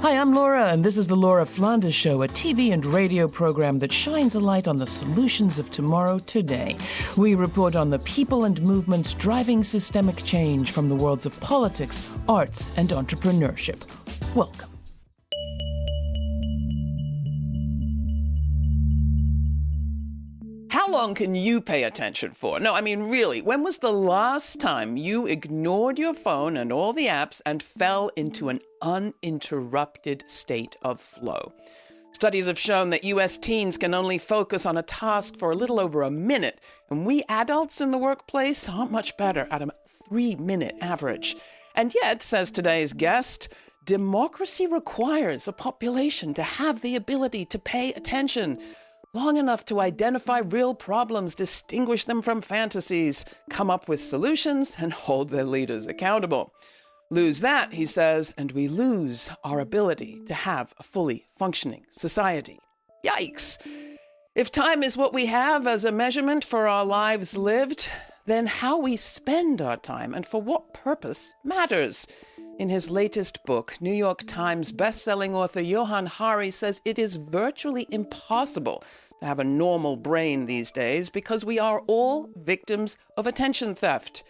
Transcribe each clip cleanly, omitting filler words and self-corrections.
Hi, I'm Laura, and this is the Laura Flanders Show, a TV and radio program that shines a light on the solutions of tomorrow today. We report on the people and movements driving systemic change from the worlds of politics, arts, and entrepreneurship. Welcome. How long can you pay attention for? No, I mean, really, when was the last time you ignored your phone and all the apps and fell into an uninterrupted state of flow? Studies have shown that U.S. teens can only focus on a task for a little over a minute, and we adults in the workplace aren't much better at a 3-minute average. And yet, says today's guest, democracy requires a population to have the ability to pay attention long enough to identify real problems, distinguish them from fantasies, come up with solutions, and hold their leaders accountable. Lose that, he says, and we lose our ability to have a fully functioning society. Yikes! If time is what we have as a measurement for our lives lived, then how we spend our time and for what purpose matters. In his latest book, New York Times bestselling author Johann Hari says it is virtually impossible to have a normal brain these days because we are all victims of attention theft.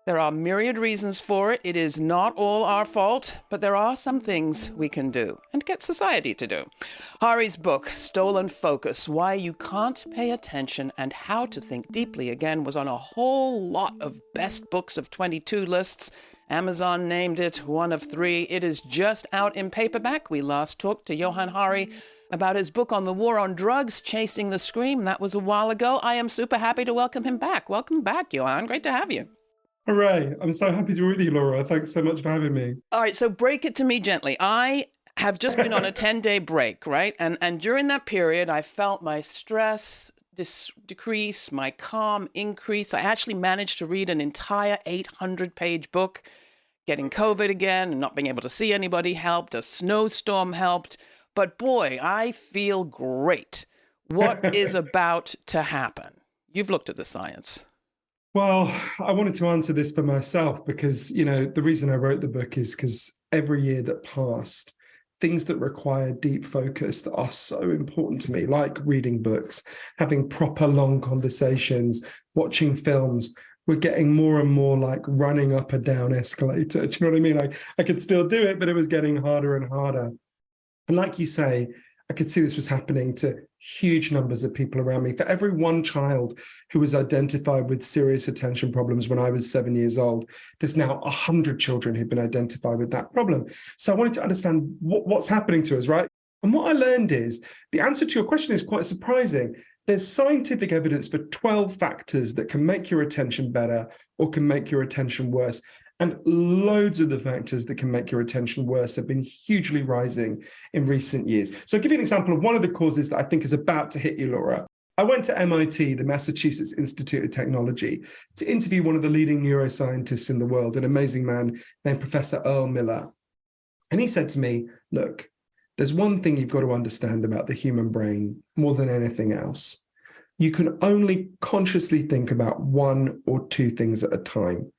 There are myriad reasons for it. It is not all our fault, but there are some things we can do and get society to do. Hari's book, Stolen Focus, Why You Can't Pay Attention and How to Think Deeply Again, was on a whole lot of best books of 22 lists. Amazon named it one of 3. It is just out in paperback. We last talked to Johann Hari about his book on the war on drugs, Chasing the Scream. That was a while ago. I am super happy to welcome him back. Welcome back, Johann. Great to have you. Hooray. I'm so happy to be with you, Laura. Thanks so much for having me. All right, so break it to me gently. I have just been on a 10-day break, right? And during that period, I felt my stress decrease, my calm increase. I actually managed to read an entire 800-page book. Getting COVID again and not being able to see anybody helped. A snowstorm helped. But boy, I feel great. What is about to happen? You've looked at the science. Well, I wanted to answer this for myself because, the reason I wrote the book is because every year that passed, things that require deep focus that are so important to me, like reading books, having proper long conversations, watching films, we're getting more and more like running up a down escalator. Do you know what I mean? I could still do it, but it was getting harder and harder. And like you say, I could see this was happening to huge numbers of people around me. For every one child who was identified with serious attention problems when I was 7 years old, there's now 100 children who've been identified with that problem. So I wanted to understand what's happening to us, right? And what I learned is the answer to your question is quite surprising. There's scientific evidence for 12 factors that can make your attention better or can make your attention worse. And loads of the factors that can make your attention worse have been hugely rising in recent years. So I'll give you an example of one of the causes that I think is about to hit you, Laura. I went to MIT, the Massachusetts Institute of Technology, to interview one of the leading neuroscientists in the world, an amazing man named Professor Earl Miller. And he said to me, look, there's one thing you've got to understand about the human brain more than anything else. You can only consciously think about 1 or 2 things at a time.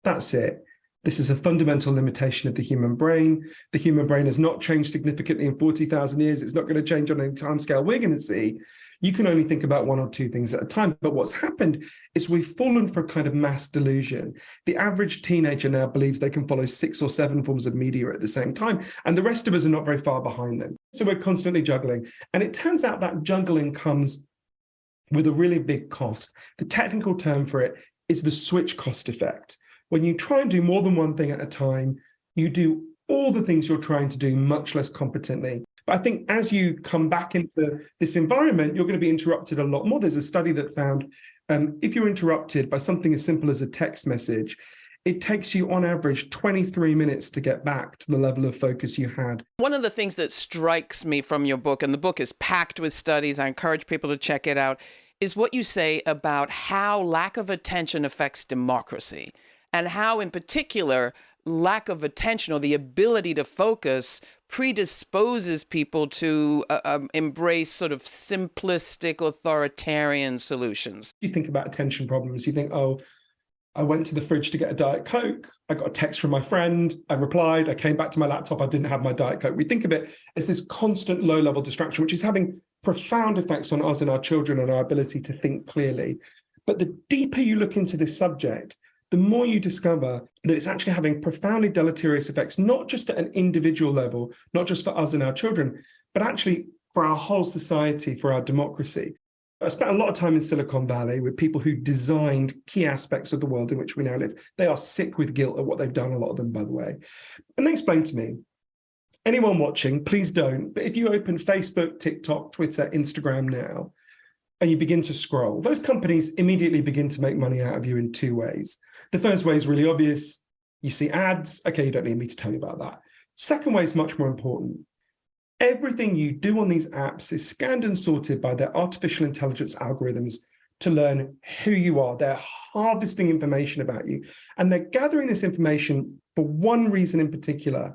That's it. This is a fundamental limitation of the human brain. The human brain has not changed significantly in 40,000 years. It's not going to change on any timescale we're going to see. You can only think about 1 or 2 things at a time. But what's happened is we've fallen for a kind of mass delusion. The average teenager now believes they can follow 6 or 7 forms of media at the same time, and the rest of us are not very far behind them. So we're constantly juggling. And it turns out that juggling comes with a really big cost. The technical term for it is the switch cost effect. When you try and do more than one thing at a time, you do all the things you're trying to do much less competently. But I think as you come back into this environment, you're going to be interrupted a lot more. There's a study that found if you're interrupted by something as simple as a text message, it takes you on average 23 minutes to get back to the level of focus you had. One of the things that strikes me from your book, and the book is packed with studies, I encourage people to check it out, is what you say about how lack of attention affects democracy. And how, in particular, lack of attention or the ability to focus predisposes people to embrace sort of simplistic authoritarian solutions. You think about attention problems, you think, oh, I went to the fridge to get a Diet Coke. I got a text from my friend. I replied. I came back to my laptop. I didn't have my Diet Coke. We think of it as this constant low-level distraction, which is having profound effects on us and our children and our ability to think clearly. But the deeper you look into this subject, the more you discover that it's actually having profoundly deleterious effects, not just at an individual level, not just for us and our children, but actually for our whole society, for our democracy. I spent a lot of time in Silicon Valley with people who designed key aspects of the world in which we now live. They are sick with guilt at what they've done, a lot of them, by the way. And they explained to me, anyone watching, please don't, but if you open Facebook, TikTok, Twitter, Instagram now, and you begin to scroll, those companies immediately begin to make money out of you in two ways. The first way is really obvious. You see ads. Okay, you don't need me to tell you about that. Second way is much more important. Everything you do on these apps is scanned and sorted by their artificial intelligence algorithms to learn who you are. They're harvesting information about you, and they're gathering this information for one reason in particular.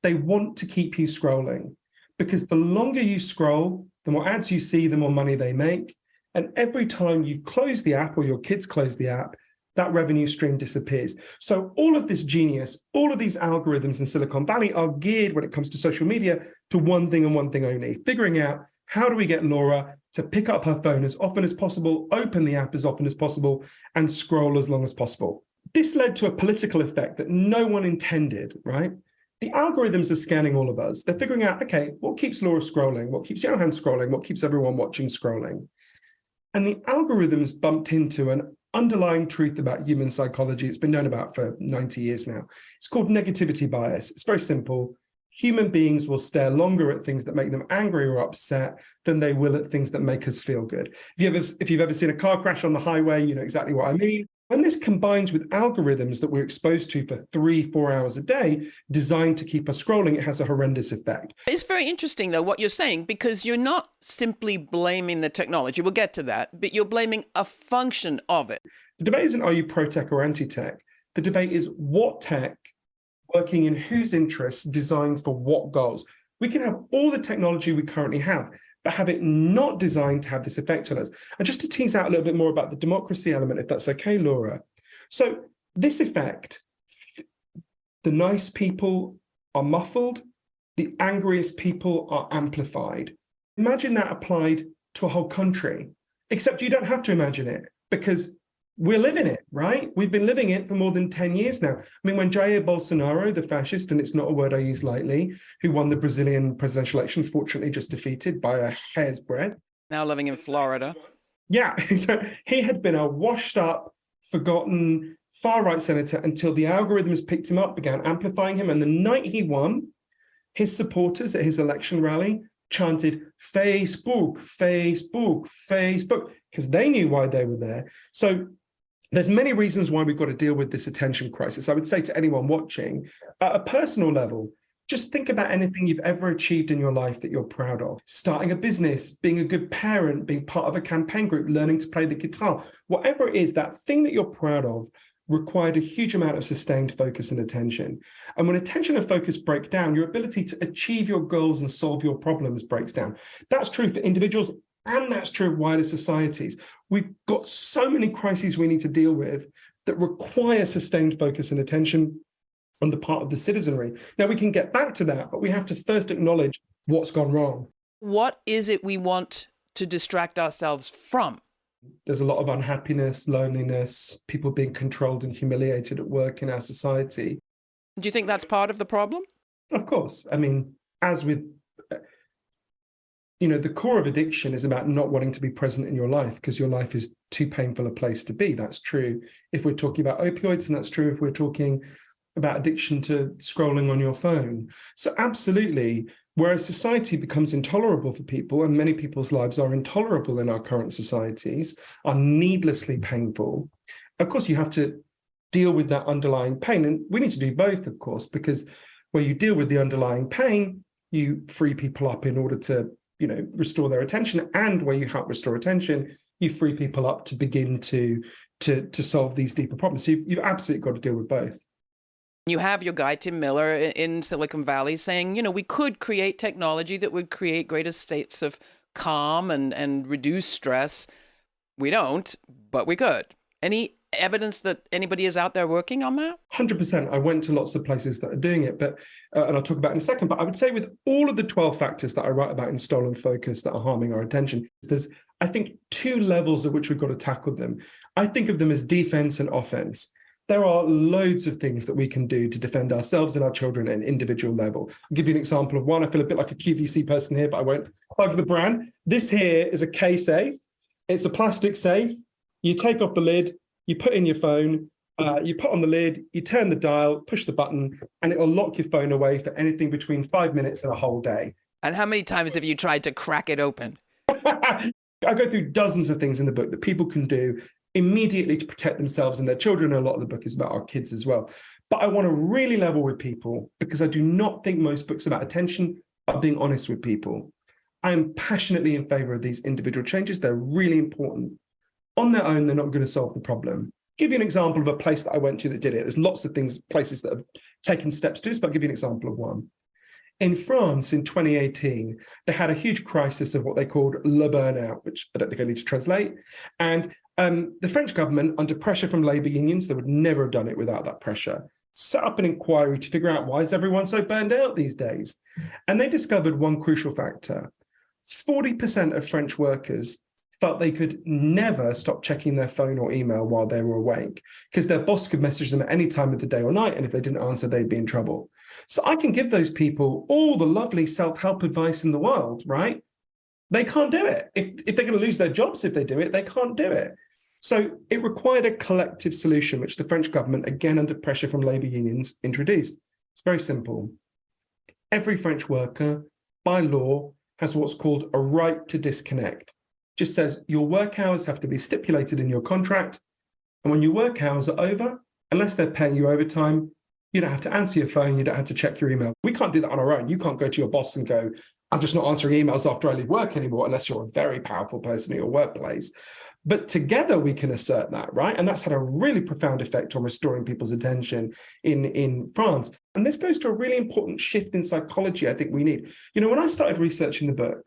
They want to keep you scrolling, because the longer you scroll, the more ads you see, the more money they make. And every time you close the app or your kids close the app, that revenue stream disappears. So all of this genius, all of these algorithms in Silicon Valley are geared when it comes to social media to one thing and one thing only, figuring out how do we get Laura to pick up her phone as often as possible, open the app as often as possible, and scroll as long as possible. This led to a political effect that no one intended, right? The algorithms are scanning all of us. They're figuring out, okay, what keeps Laura scrolling? What keeps Johann scrolling? What keeps everyone watching scrolling? And the algorithms bumped into an underlying truth about human psychology. It's been known about for 90 years now. It's called negativity bias. It's very simple. Human beings will stare longer at things that make them angry or upset than they will at things that make us feel good. If you've ever seen a car crash on the highway, you know exactly what I mean. When this combines with algorithms that we're exposed to for 3-4 hours a day, designed to keep us scrolling, it has a horrendous effect. It's very interesting, though, what you're saying, because you're not simply blaming the technology. We'll get to that, but you're blaming a function of it. The debate isn't, are you pro-tech or anti-tech? The debate is what tech, working in whose interests, designed for what goals. We can have all the technology we currently have, but have it not designed to have this effect on us. And just to tease out a little bit more about the democracy element, if that's okay, Laura. So this effect, the nice people are muffled, the angriest people are amplified. Imagine that applied to a whole country, except you don't have to imagine it, because we're living it, right? We've been living it for more than 10 years now. I mean, when Jair Bolsonaro, the fascist, and it's not a word I use lightly, who won the Brazilian presidential election, fortunately just defeated by a hair's breadth. Now living in Florida. Yeah, so he had been a washed up, forgotten, far-right senator until the algorithms picked him up, began amplifying him. And the night he won, his supporters at his election rally chanted, Facebook, Facebook, Facebook, because they knew why they were there. So there's many reasons why we've got to deal with this attention crisis. I would say to anyone watching, at a personal level, just think about anything you've ever achieved in your life that you're proud of. Starting a business, being a good parent, being part of a campaign group, learning to play the guitar, whatever it is, that thing that you're proud of required a huge amount of sustained focus and attention. And when attention and focus break down, your ability to achieve your goals and solve your problems breaks down. That's true for individuals, and that's true of wider societies. We've got so many crises we need to deal with that require sustained focus and attention on the part of the citizenry. Now, we can get back to that, but we have to first acknowledge what's gone wrong. What is it we want to distract ourselves from? There's a lot of unhappiness, loneliness, people being controlled and humiliated at work in our society. Do you think that's part of the problem? Of course. I mean, as with, the core of addiction is about not wanting to be present in your life because your life is too painful a place to be. That's true if we're talking about opioids, and that's true if we're talking about addiction to scrolling on your phone. So absolutely, whereas society becomes intolerable for people, and many people's lives are intolerable in our current societies, are needlessly painful, of course, you have to deal with that underlying pain. And we need to do both, of course, because where you deal with the underlying pain, you free people up in order to, restore their attention. And where you help restore attention, you free people up to begin to solve these deeper problems. So you've absolutely got to deal with both. You have your guy, Tim Miller, in Silicon Valley saying, we could create technology that would create greater states of calm and reduce stress. We don't, but we could. Any evidence that anybody is out there working on that? 100%. I went to lots of places that are doing it, but and I'll talk about it in a second. But I would say with all of the 12 factors that I write about in Stolen Focus that are harming our attention, there's, I think, 2 levels at which we've got to tackle them. I think of them as defense and offense. There are loads of things that we can do to defend ourselves and our children at an individual level. I'll give you an example of one. I feel a bit like a QVC person here, but I won't plug the brand. This here is a K-safe. It's a plastic safe. You take off the lid, you put in your phone, you put on the lid, you turn the dial, push the button, and it will lock your phone away for anything between 5 minutes and a whole day. And how many times have you tried to crack it open? I go through dozens of things in the book that people can do immediately to protect themselves and their children. And a lot of the book is about our kids as well. But I want to really level with people because I do not think most books about attention are being honest with people. I am passionately in favor of these individual changes. They're really important. On their own, they're not going to solve the problem. Give you an example of a place that I went to that did it. There's lots of places that have taken steps to this, but I'll give you an example of one. In France in 2018, they had a huge crisis of what they called le burnout, which I don't think I need to translate. And the French government, under pressure from labor unions, they would never have done it without that pressure, set up an inquiry to figure out why is everyone so burned out these days. And they discovered one crucial factor. 40% of French workers felt they could never stop checking their phone or email while they were awake because their boss could message them at any time of the day or night. And if they didn't answer, they'd be in trouble. So I can give those people all the lovely self-help advice in the world, right? They can't do it. If they're going to lose their jobs if they do it, they can't do it. So it required a collective solution, which the French government, again under pressure from labor unions, introduced. It's very simple. Every French worker, by law, has what's called a right to disconnect. Just says your work hours have to be stipulated in your contract. And when your work hours are over, unless they're paying you overtime, you don't have to answer your phone. You don't have to check your email. We can't do that on our own. You can't go to your boss and go, I'm just not answering emails after I leave work anymore, unless you're a very powerful person in your workplace. But together we can assert that, right? And that's had a really profound effect on restoring people's attention in France. And this goes to a really important shift in psychology I think we need. You know, when I started researching the book,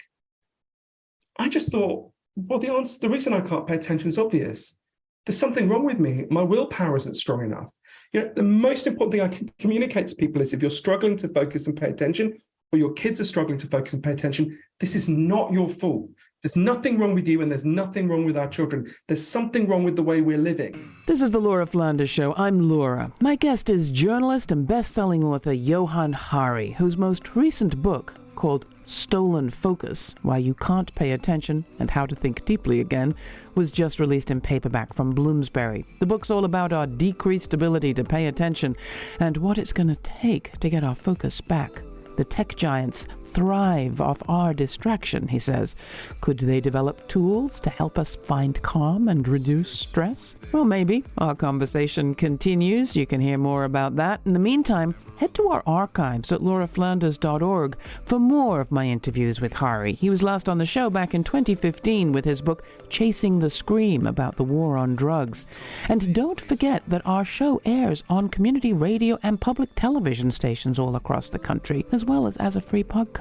I just thought, well, the reason I can't pay attention is obvious. There's something wrong with me. My willpower isn't strong enough. You know, the most important thing I can communicate to people is if you're struggling to focus and pay attention, or your kids are struggling to focus and pay attention, this is not your fault. There's nothing wrong with you and there's nothing wrong with our children. There's something wrong with the way we're living. This is the Laura Flanders Show. I'm Laura. My guest is journalist and best-selling author Johann Hari, whose most recent book, called Stolen Focus, Why You Can't Pay Attention and How to Think Deeply Again, was just released in paperback from Bloomsbury. The book's all about our decreased ability to pay attention and what it's going to take to get our focus back. The tech giants thrive off our distraction, he says. Could they develop tools to help us find calm and reduce stress? Well, maybe. Our conversation continues. You can hear more about that. In the meantime, head to our archives at lauraflanders.org for more of my interviews with Hari. He was last on the show back in 2015 with his book Chasing the Scream about the war on drugs. And don't forget that our show airs on community radio and public television stations all across the country, as well as a free podcast.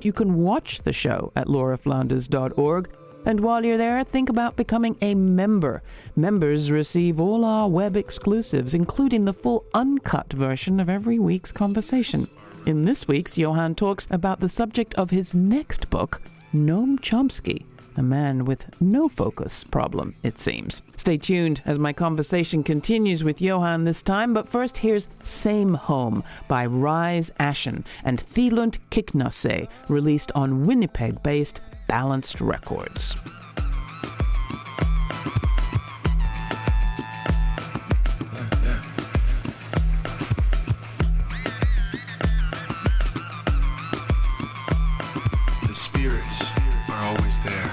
You can watch the show at lauraflanders.org. And while you're there, think about becoming a member. Members receive all our web exclusives, including the full uncut version of every week's conversation. In this week's, Johann talks about the subject of his next book, Noam Chomsky, a man with no focus problem, it seems. Stay tuned as my conversation continues with Johann this time, but first here's Same Home by Rise Ashen and Thielund Kiknose, released on Winnipeg-based Balanced Records. The spirits are always there.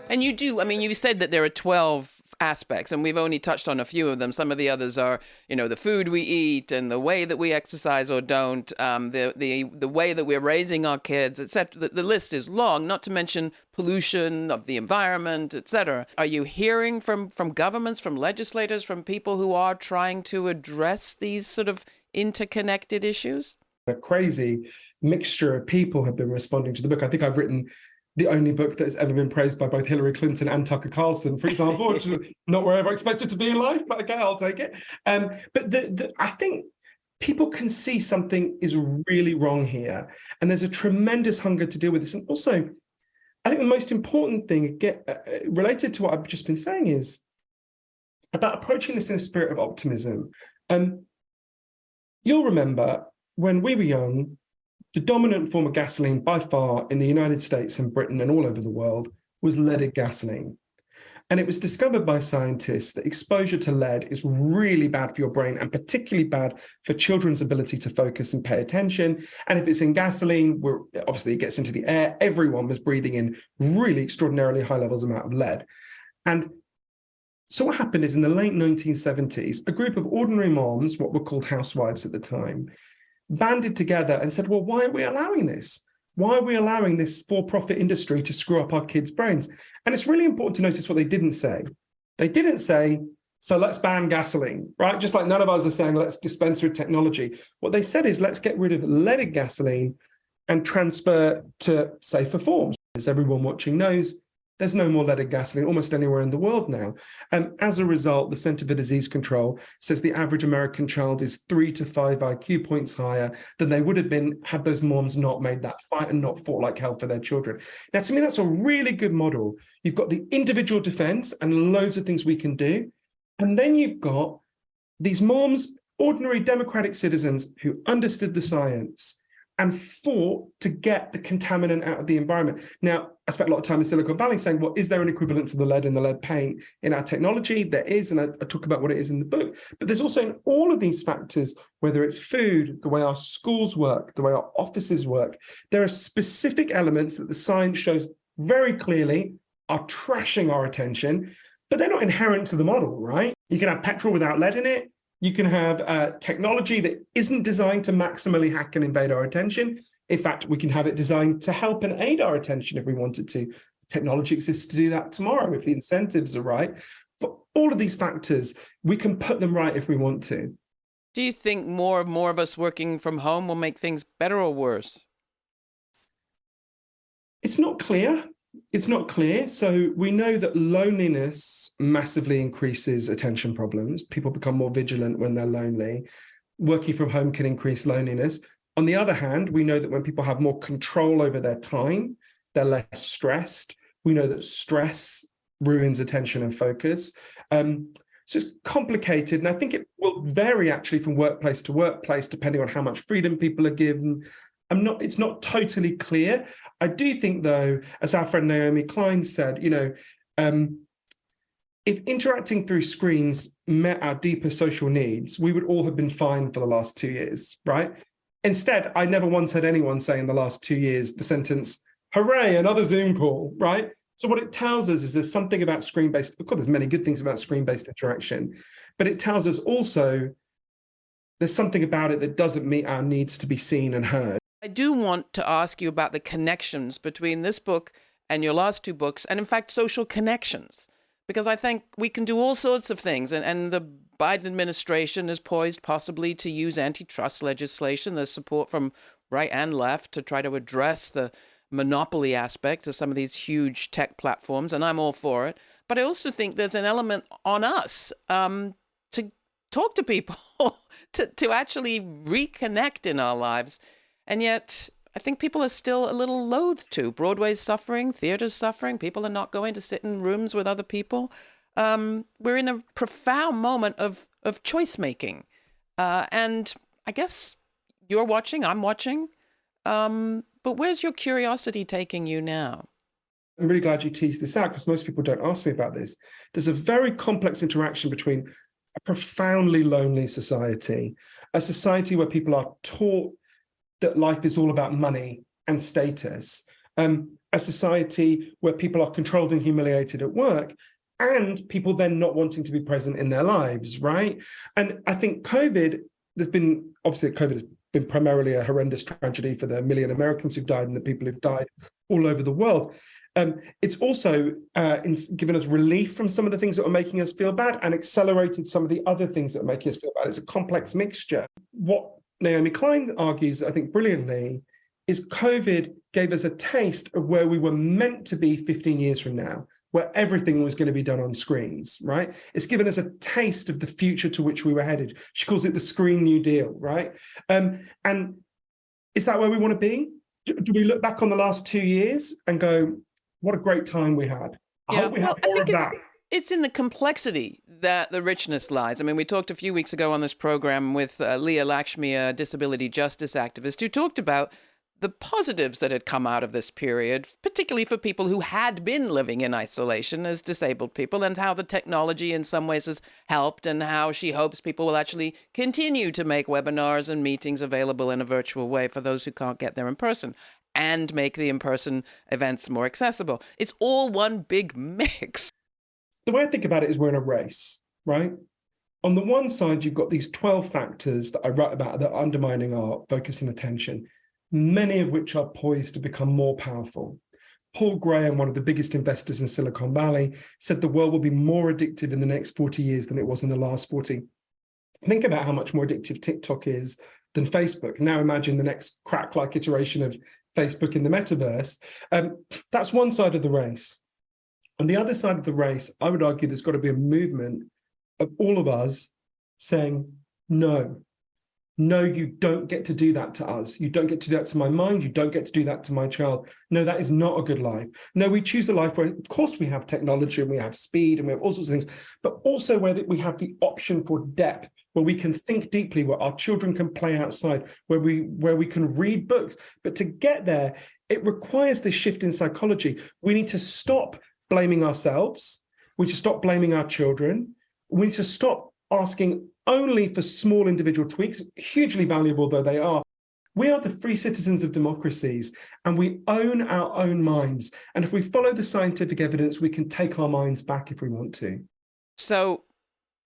And you do, I mean, you said that there are 12 aspects, and we've only touched on a few of them. Some of the others are, the food we eat and the way that we exercise or don't, the way that we're raising our kids, etc. The list is long, not to mention pollution of the environment, etc. Are you hearing from governments, from legislators, from people who are trying to address these sort of interconnected issues? A crazy mixture of people have been responding to the book. I think I've written the only book that has ever been praised by both Hillary Clinton and Tucker Carlson, for example, which is not where I ever expected to be in life, but okay, I'll take it. But I think people can see something is really wrong here, and there's a tremendous hunger to deal with this. And also, I think the most important thing, related to what I've just been saying, is about approaching this in a spirit of optimism. You'll remember when we were young, the dominant form of gasoline by far in the United States and Britain and all over the world was leaded gasoline. And it was discovered by scientists that exposure to lead is really bad for your brain, and particularly bad for children's ability to focus and pay attention. And if it's in gasoline, obviously it gets into the air. Everyone was breathing in really extraordinarily high levels amount of lead. And so what happened is, in the late 1970s, a group of ordinary moms, what were called housewives at the time, banded together and said, well, why are we allowing this? Why are we allowing this for-profit industry to screw up our kids' brains? And it's really important to notice what they didn't say. They didn't say, so let's ban gasoline, right? Just like none of us are saying, let's dispense with technology. What they said is, let's get rid of leaded gasoline and transfer to safer forms. As everyone watching knows, there's no more leaded gasoline almost anywhere in the world now. And as a result, the Center for Disease Control says the average American child is 3 to 5 IQ points higher than they would have been had those moms not made that fight and not fought like hell for their children. Now, to me, that's a really good model. You've got the individual defense and loads of things we can do. And then you've got these moms, ordinary democratic citizens who understood the science and fought to get the contaminant out of the environment. Now, I spent a lot of time in Silicon Valley saying, well, is there an equivalent to the lead in the lead paint in our technology? There is, and I talk about what it is in the book. But there's also, in all of these factors, whether it's food, the way our schools work, the way our offices work, there are specific elements that the science shows very clearly are trashing our attention, but they're not inherent to the model, right? You can have petrol without lead in it. You can have technology that isn't designed to maximally hack and invade our attention. In fact, we can have it designed to help and aid our attention if we wanted to. Technology exists to do that tomorrow if the incentives are right. For all of these factors, we can put them right if we want to. Do you think more of us working from home will make things better or worse? It's not clear. It's not clear. So we know that loneliness massively increases attention problems. People become more vigilant when they're lonely. Working from home can increase loneliness. On the other hand, we know that when people have more control over their time, they're less stressed. We know that stress ruins attention and focus. So it's complicated. And I think it will vary actually from workplace to workplace, depending on how much freedom people are given. It's not totally clear. I do think, though, as our friend Naomi Klein said, if interacting through screens met our deeper social needs, we would all have been fine for the last 2 years, right? Instead, I never once heard anyone say in the last 2 years the sentence, hooray, another Zoom call, right? So what it tells us is there's something about screen-based, of course, there's many good things about screen-based interaction, but it tells us also there's something about it that doesn't meet our needs to be seen and heard. I do want to ask you about the connections between this book and your last two books, and in fact, social connections, because I think we can do all sorts of things. And the Biden administration is poised possibly to use antitrust legislation. There's support from right and left to try to address the monopoly aspect of some of these huge tech platforms, and I'm all for it. But I also think there's an element on us to talk to people, to actually reconnect in our lives. And yet, I think people are still a little loath to. Broadway's suffering, theater's suffering. People are not going to sit in rooms with other people. We're in a profound moment of choice making. And I guess you're watching, I'm watching. But where's your curiosity taking you now? I'm really glad you teased this out, because most people don't ask me about this. There's a very complex interaction between a profoundly lonely society, a society where people are taught that life is all about money and status, a society where people are controlled and humiliated at work, and people then not wanting to be present in their lives, right? And I think COVID has been primarily a horrendous tragedy for the million Americans who've died and the people who've died all over the world. It's also given us relief from some of the things that were making us feel bad and accelerated some of the other things that are making us feel bad. It's a complex mixture. What Naomi Klein argues, I think brilliantly, is COVID gave us a taste of where we were meant to be 15 years from now, where everything was going to be done on screens, right? It's given us a taste of the future to which we were headed. She calls it the Screen New Deal, right? And is that where we want to be? Do we look back on the last 2 years and go, what a great time we had? I hope we have more of that. It's in the complexity that the richness lies. I mean, we talked a few weeks ago on this program with Leah Lakshmi, a disability justice activist, who talked about the positives that had come out of this period, particularly for people who had been living in isolation as disabled people, and how the technology in some ways has helped, and how she hopes people will actually continue to make webinars and meetings available in a virtual way for those who can't get there in person, and make the in-person events more accessible. It's all one big mix. The way I think about it is we're in a race, right? On the one side, you've got these 12 factors that I write about that are undermining our focus and attention, many of which are poised to become more powerful. Paul Graham, one of the biggest investors in Silicon Valley, said the world will be more addictive in the next 40 years than it was in the last 40. Think about how much more addictive TikTok is than Facebook. Now imagine the next crack-like iteration of Facebook in the metaverse. That's one side of the race. On the other side of the race, I would argue there's got to be a movement of all of us saying, no, you don't get to do that to us. You don't get to do that to my mind. You don't get to do that to my child. No, that is not a good life. No, we choose a life where, of course, we have technology and we have speed and we have all sorts of things, but also where we have the option for depth, where we can think deeply, where our children can play outside, where we can read books. But to get there, it requires this shift in psychology. We need to stop blaming ourselves. We need to stop blaming our children. We need to stop asking only for small individual tweaks, hugely valuable though they are. We are the free citizens of democracies, and we own our own minds. And if we follow the scientific evidence, we can take our minds back if we want to. So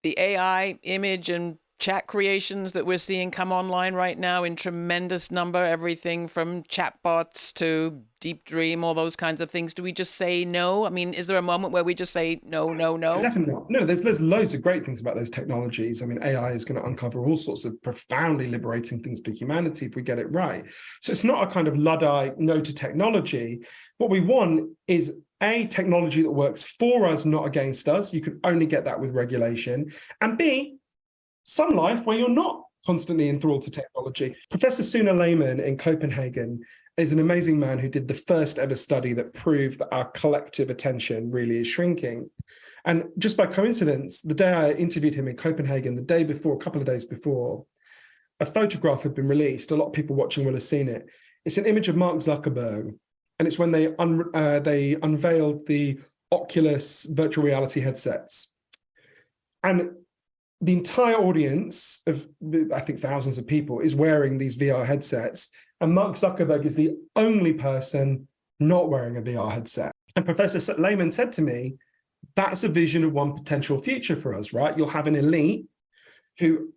the AI image and chat creations that we're seeing come online right now in tremendous number, everything from chatbots to Deep Dream, all those kinds of things. Do we just say no? I mean, is there a moment where we just say no? Definitely not. No, there's loads of great things about those technologies. I mean, AI is going to uncover all sorts of profoundly liberating things for humanity if we get it right. So it's not a kind of Luddite no to technology. What we want is A, technology that works for us, not against us. You can only get that with regulation. And B, some life where you're not constantly enthralled to technology. Professor Suna Lehman in Copenhagen is an amazing man who did the first ever study that proved that our collective attention really is shrinking. And just by coincidence, the day I interviewed him in Copenhagen, the day before, a couple of days before, a photograph had been released. A lot of people watching will have seen it. It's an image of Mark Zuckerberg, and it's when they unveiled the Oculus virtual reality headsets. And the entire audience of, I think, thousands of people is wearing these VR headsets, and Mark Zuckerberg is the only person not wearing a VR headset. And Professor Lehman said to me, that's a vision of one potential future for us, right? You'll have an elite who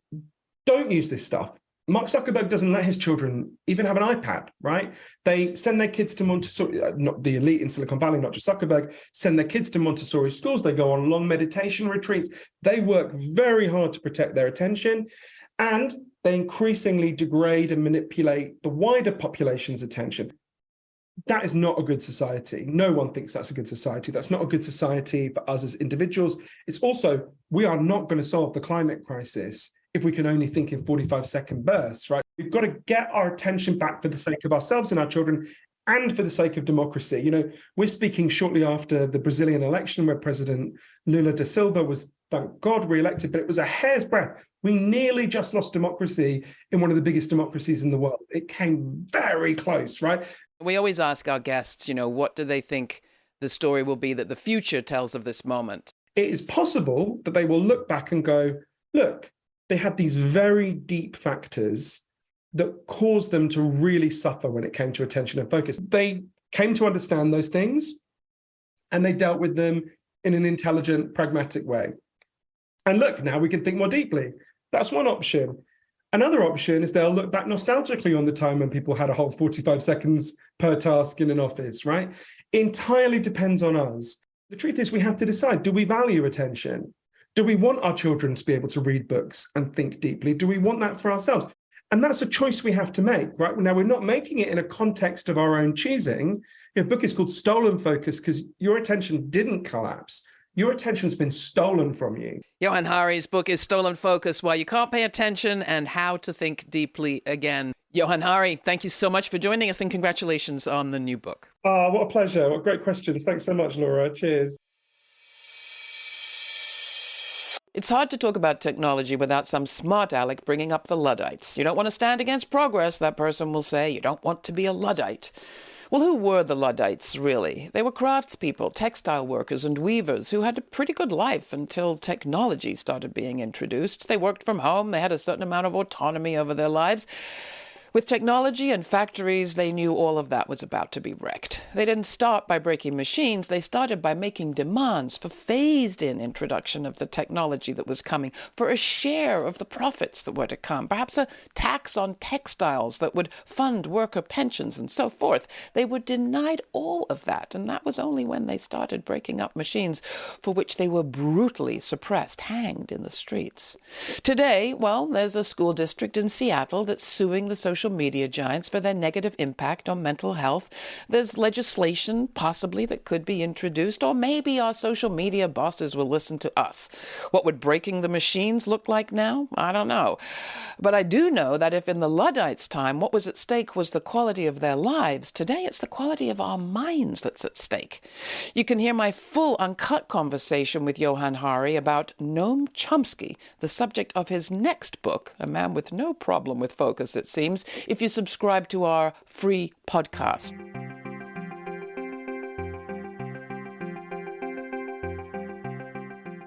don't use this stuff. Mark Zuckerberg doesn't let his children even have an iPad, right? They send their kids to Montessori, not the elite in Silicon Valley, not just Zuckerberg, send their kids to Montessori schools. They go on long meditation retreats. They work very hard to protect their attention, and they increasingly degrade and manipulate the wider population's attention. That is not a good society. No one thinks that's a good society. That's not a good society for us as individuals. It's also, we are not going to solve the climate crisis if we can only think in 45-second bursts, right? We've got to get our attention back for the sake of ourselves and our children, and for the sake of democracy. You know, we're speaking shortly after the Brazilian election where President Lula da Silva was, thank God, re-elected, but it was a hair's breadth. We nearly just lost democracy in one of the biggest democracies in the world. It came very close, right? We always ask our guests, you know, what do they think the story will be that the future tells of this moment? It is possible that they will look back and go, look, they had these very deep factors that caused them to really suffer when it came to attention and focus. They came to understand those things, and they dealt with them in an intelligent, pragmatic way. And look, now we can think more deeply. That's one option. Another option is they'll look back nostalgically on the time when people had a whole 45 seconds per task in an office, right? Entirely depends on us. The truth is we have to decide, do we value attention? Do we want our children to be able to read books and think deeply? Do we want that for ourselves? And that's a choice we have to make, right? Now, we're not making it in a context of our own choosing. Your book is called Stolen Focus because your attention didn't collapse. Your attention's been stolen from you. Johann Hari's book is Stolen Focus, Why You Can't Pay Attention and How to Think Deeply Again. Johann Hari, thank you so much for joining us and congratulations on the new book. Oh, what a pleasure. What great questions. Thanks so much, Laura. Cheers. It's hard to talk about technology without some smart aleck bringing up the Luddites. You don't want to stand against progress, that person will say. You don't want to be a Luddite. Well, who were the Luddites, really? They were craftspeople, textile workers, and weavers who had a pretty good life until technology started being introduced. They worked from home. They had a certain amount of autonomy over their lives. With technology and factories, they knew all of that was about to be wrecked. They didn't start by breaking machines. They started by making demands for phased-in introduction of the technology that was coming, for a share of the profits that were to come, perhaps a tax on textiles that would fund worker pensions and so forth. They were denied all of that, and that was only when they started breaking up machines for which they were brutally suppressed, hanged in the streets. Today, well, there's a school district in Seattle that's suing the social media giants for their negative impact on mental health. There's legislation, possibly, that could be introduced, or maybe our social media bosses will listen to us. What would breaking the machines look like now? I don't know. But I do know that if in the Luddites' time what was at stake was the quality of their lives, today it's the quality of our minds that's at stake. You can hear my full uncut conversation with Johann Hari about Noam Chomsky, the subject of his next book, a man with no problem with focus, it seems, if you subscribe to our free podcast.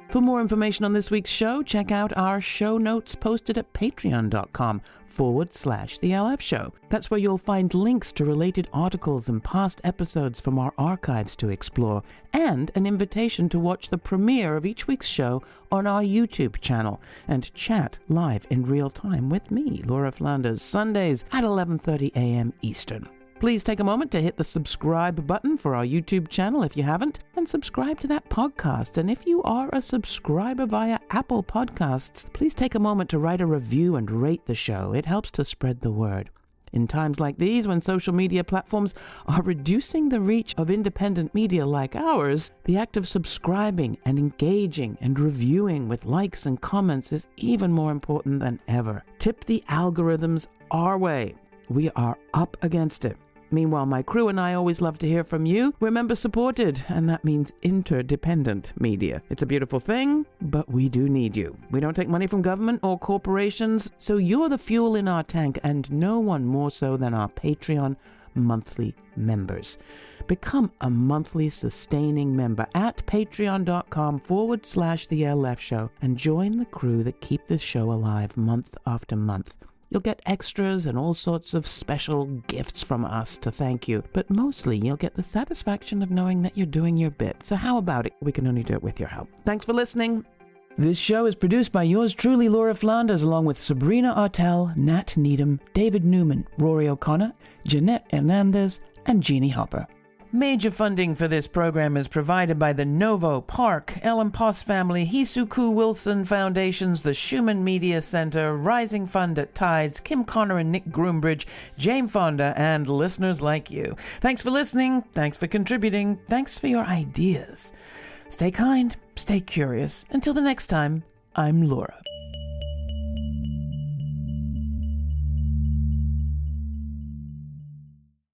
For more information on this week's show, check out our show notes posted at patreon.com/The LF Show. That's where you'll find links to related articles and past episodes from our archives to explore, and an invitation to watch the premiere of each week's show on our YouTube channel and chat live in real time with me, Laura Flanders, Sundays at 11:30 a.m. Eastern. Please take a moment to hit the subscribe button for our YouTube channel if you haven't, and subscribe to that podcast. And if you are a subscriber via Apple Podcasts, please take a moment to write a review and rate the show. It helps to spread the word. In times like these, when social media platforms are reducing the reach of independent media like ours, the act of subscribing and engaging and reviewing with likes and comments is even more important than ever. Tip the algorithms our way. We are up against it. Meanwhile, my crew and I always love to hear from you. We're member-supported, and that means interdependent media. It's a beautiful thing, but we do need you. We don't take money from government or corporations, so you're the fuel in our tank, and no one more so than our Patreon monthly members. Become a monthly sustaining member at patreon.com/The LF Show and join the crew that keep this show alive month after month. You'll get extras and all sorts of special gifts from us to thank you. But mostly, you'll get the satisfaction of knowing that you're doing your bit. So how about it? We can only do it with your help. Thanks for listening. This show is produced by yours truly, Laura Flanders, along with Sabrina Artel, Nat Needham, David Newman, Rory O'Connor, Jeanette Hernandez, and Jeannie Hopper. Major funding for this program is provided by the Novo, Park, Ellen Poss Family, Hisuku Wilson Foundations, the Schumann Media Center, Rising Fund at Tides, Kim Connor and Nick Groombridge, Jane Fonda, and listeners like you. Thanks for listening. Thanks for contributing. Thanks for your ideas. Stay kind. Stay curious. Until the next time, I'm Laura.